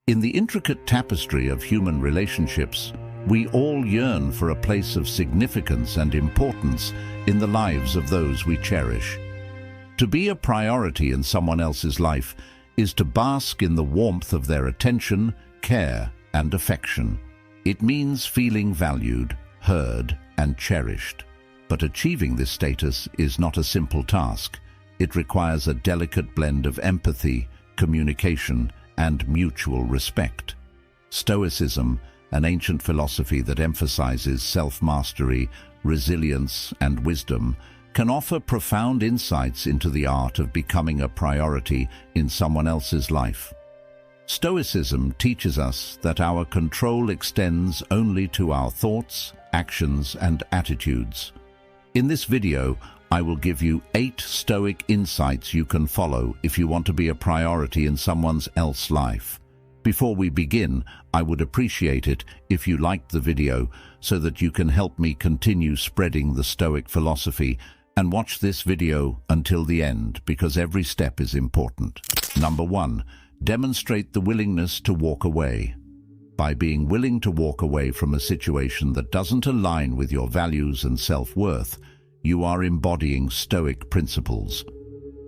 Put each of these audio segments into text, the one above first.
In the intricate tapestry of human relationships, we all yearn for a place of significance and importance in the lives of those we cherish. To be a priority in someone else's life is to bask in the warmth of their attention, care, and affection. It means feeling valued, heard, and cherished. But achieving this status is not a simple task. It requires a delicate blend of empathy, communication, and mutual respect. Stoicism, an ancient philosophy that emphasizes self-mastery, resilience, and wisdom, can offer profound insights into the art of becoming a priority in someone else's life. Stoicism teaches us that our control extends only to our thoughts, actions, and attitudes. In this video, I will give you 8 Stoic insights you can follow if you want to be a priority in someone else's life. Before we begin, I would appreciate it if you liked the video so that you can help me continue spreading the Stoic philosophy, and watch this video until the end because every step is important. Number 1. Demonstrate the willingness to walk away. By being willing to walk away from a situation that doesn't align with your values and self-worth, you are embodying Stoic principles.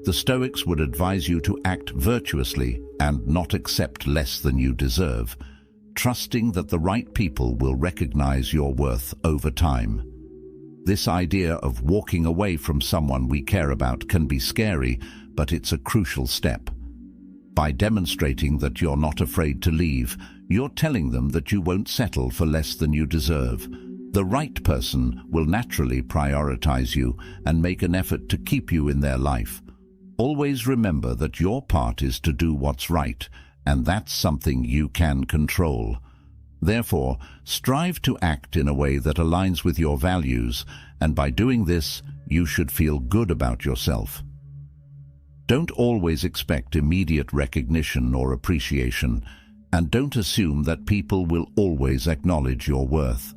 The Stoics would advise you to act virtuously and not accept less than you deserve, trusting that the right people will recognize your worth over time. This idea of walking away from someone we care about can be scary, but it's a crucial step. By demonstrating that you're not afraid to leave, you're telling them that you won't settle for less than you deserve. The right person will naturally prioritize you and make an effort to keep you in their life. Always remember that your part is to do what's right, and that's something you can control. Therefore, strive to act in a way that aligns with your values, and by doing this, you should feel good about yourself. Don't always expect immediate recognition or appreciation, and don't assume that people will always acknowledge your worth.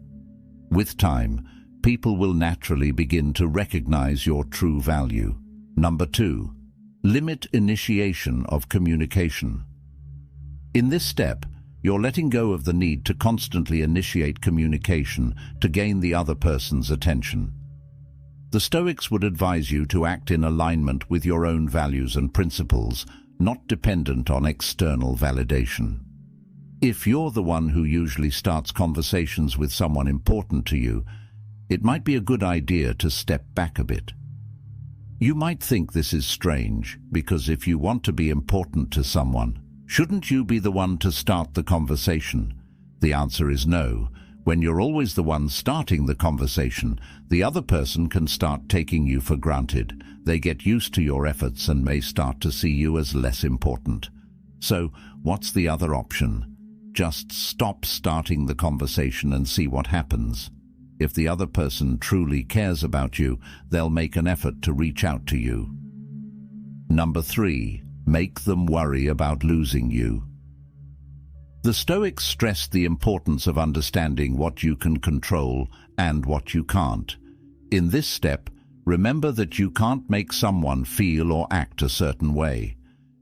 With time, people will naturally begin to recognize your true value. Number 2. Limit initiation of communication. In this step, you're letting go of the need to constantly initiate communication to gain the other person's attention. The Stoics would advise you to act in alignment with your own values and principles, not dependent on external validation. If you're the one who usually starts conversations with someone important to you, it might be a good idea to step back a bit. You might think this is strange, because if you want to be important to someone, shouldn't you be the one to start the conversation? The answer is no. When you're always the one starting the conversation, the other person can start taking you for granted. They get used to your efforts and may start to see you as less important. So, what's the other option? Just stop starting the conversation and see what happens. If the other person truly cares about you, they'll make an effort to reach out to you. Number 3. Make them worry about losing you. The Stoics stressed the importance of understanding what you can control and what you can't. In this step, remember that you can't make someone feel or act a certain way.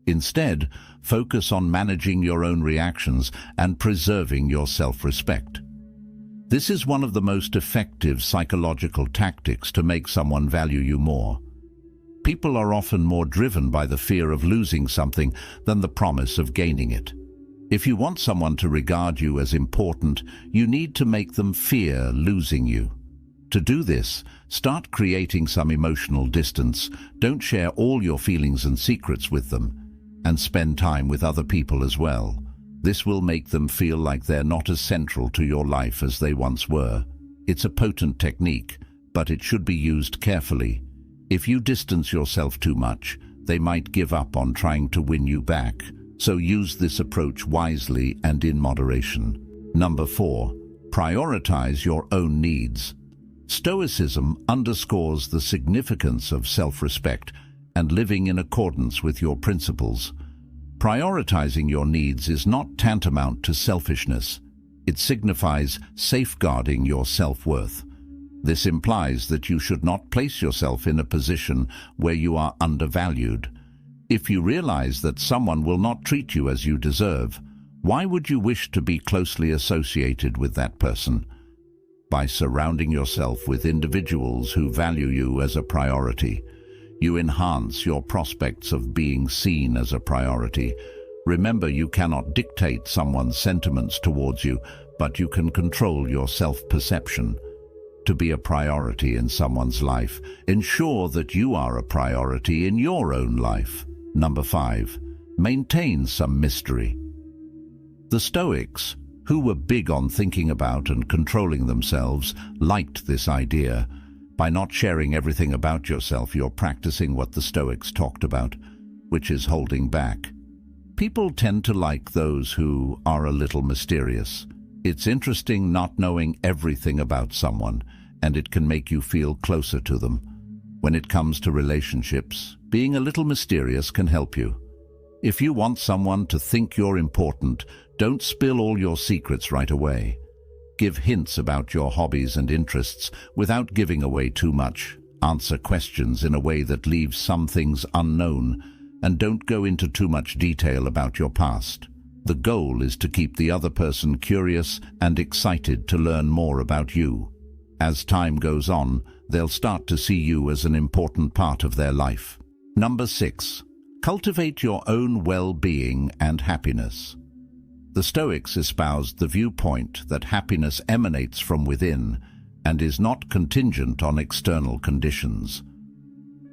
Instead, focus on managing your own reactions and preserving your self-respect. This is one of the most effective psychological tactics to make someone value you more. People are often more driven by the fear of losing something than the promise of gaining it. If you want someone to regard you as important, you need to make them fear losing you. To do this, start creating some emotional distance. Don't share all your feelings and secrets with them, and spend time with other people as well. This will make them feel like they're not as central to your life as they once were. It's a potent technique, but it should be used carefully. If you distance yourself too much, they might give up on trying to win you back. So use this approach wisely and in moderation. Number 4. Prioritize your own needs. Stoicism underscores the significance of self-respect and living in accordance with your principles. Prioritizing your needs is not tantamount to selfishness. It signifies safeguarding your self-worth. This implies that you should not place yourself in a position where you are undervalued. If you realize that someone will not treat you as you deserve, Why would you wish to be closely associated with that person? By surrounding yourself with individuals who value you as a priority, you enhance your prospects of being seen as a priority. Remember, you cannot dictate someone's sentiments towards you, but you can control your self-perception. To be a priority in someone's life, ensure that you are a priority in your own life. Number 5. Maintain some mystery. The Stoics, who were big on thinking about and controlling themselves, liked this idea. By not sharing everything about yourself, you're practicing what the Stoics talked about, which is holding back. People tend to like those who are a little mysterious. It's interesting not knowing everything about someone, and it can make you feel closer to them. When it comes to relationships, being a little mysterious can help you. If you want someone to think you're important, don't spill all your secrets right away. Give hints about your hobbies and interests without giving away too much. Answer questions in a way that leaves some things unknown, and don't go into too much detail about your past. The goal is to keep the other person curious and excited to learn more about you. As time goes on, they'll start to see you as an important part of their life. Number 6. Cultivate your own well-being and happiness. The Stoics espoused the viewpoint that happiness emanates from within and is not contingent on external conditions.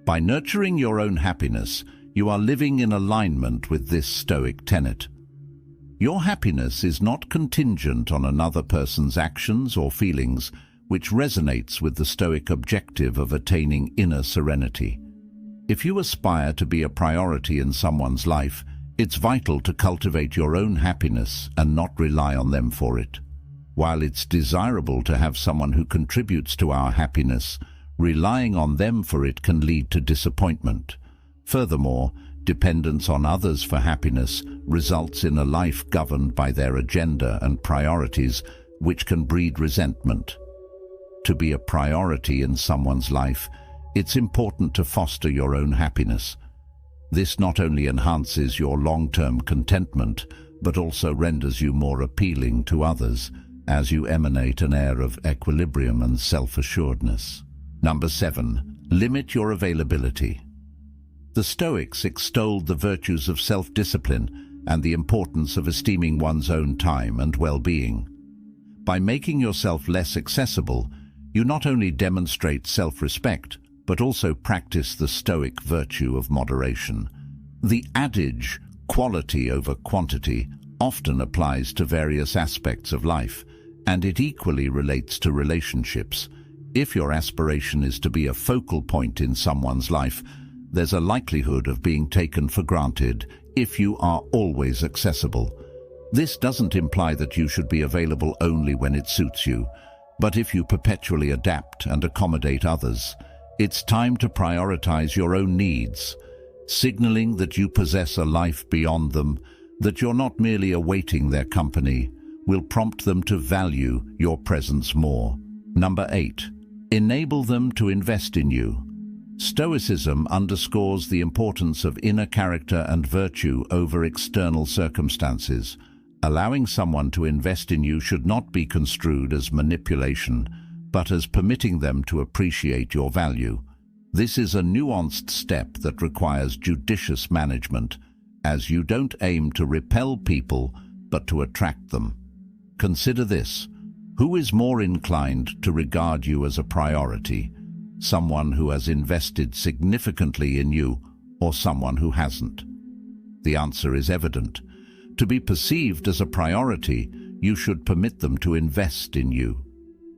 By nurturing your own happiness, you are living in alignment with this Stoic tenet. Your happiness is not contingent on another person's actions or feelings, which resonates with the Stoic objective of attaining inner serenity. If you aspire to be a priority in someone's life, it's vital to cultivate your own happiness and not rely on them for it. While it's desirable to have someone who contributes to our happiness, relying on them for it can lead to disappointment. Furthermore, dependence on others for happiness results in a life governed by their agenda and priorities, which can breed resentment. To be a priority in someone's life, it's important to foster your own happiness. This not only enhances your long-term contentment, but also renders you more appealing to others, as you emanate an air of equilibrium and self-assuredness. Number 7. Limit your availability. The Stoics extolled the virtues of self-discipline and the importance of esteeming one's own time and well-being. By making yourself less accessible, you not only demonstrate self-respect, but also practice the Stoic virtue of moderation. The adage, quality over quantity, often applies to various aspects of life, and it equally relates to relationships. If your aspiration is to be a focal point in someone's life, there's a likelihood of being taken for granted if you are always accessible. This doesn't imply that you should be available only when it suits you, but if you perpetually adapt and accommodate others, it's time to prioritize your own needs, signaling that you possess a life beyond them, that you're not merely awaiting their company, will prompt them to value your presence more. Number 8. Enable them to invest in you. Stoicism underscores the importance of inner character and virtue over external circumstances. Allowing someone to invest in you should not be construed as manipulation, but as permitting them to appreciate your value. This is a nuanced step that requires judicious management, as you don't aim to repel people, but to attract them. Consider this: who is more inclined to regard you as a priority? Someone who has invested significantly in you, or someone who hasn't? The answer is evident. To be perceived as a priority, you should permit them to invest in you.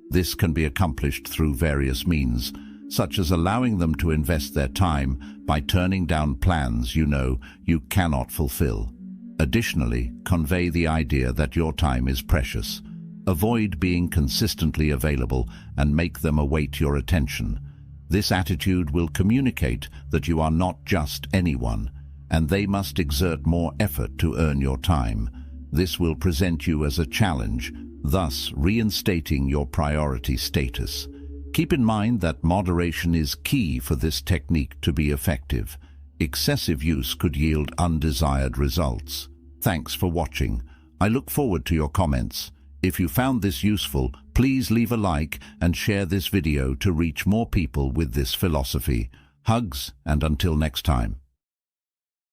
This can be accomplished through various means, such as allowing them to invest their time by turning down plans you cannot fulfill. Additionally, convey the idea that your time is precious. Avoid being consistently available and make them await your attention. This attitude will communicate that you are not just anyone, and they must exert more effort to earn your time. This will present you as a challenge, thus reinstating your priority status. Keep in mind that moderation is key for this technique to be effective. Excessive use could yield undesired results. Thanks for watching. I look forward to your comments. If you found this useful, please leave a like and share this video to reach more people with this philosophy. Hugs, and until next time.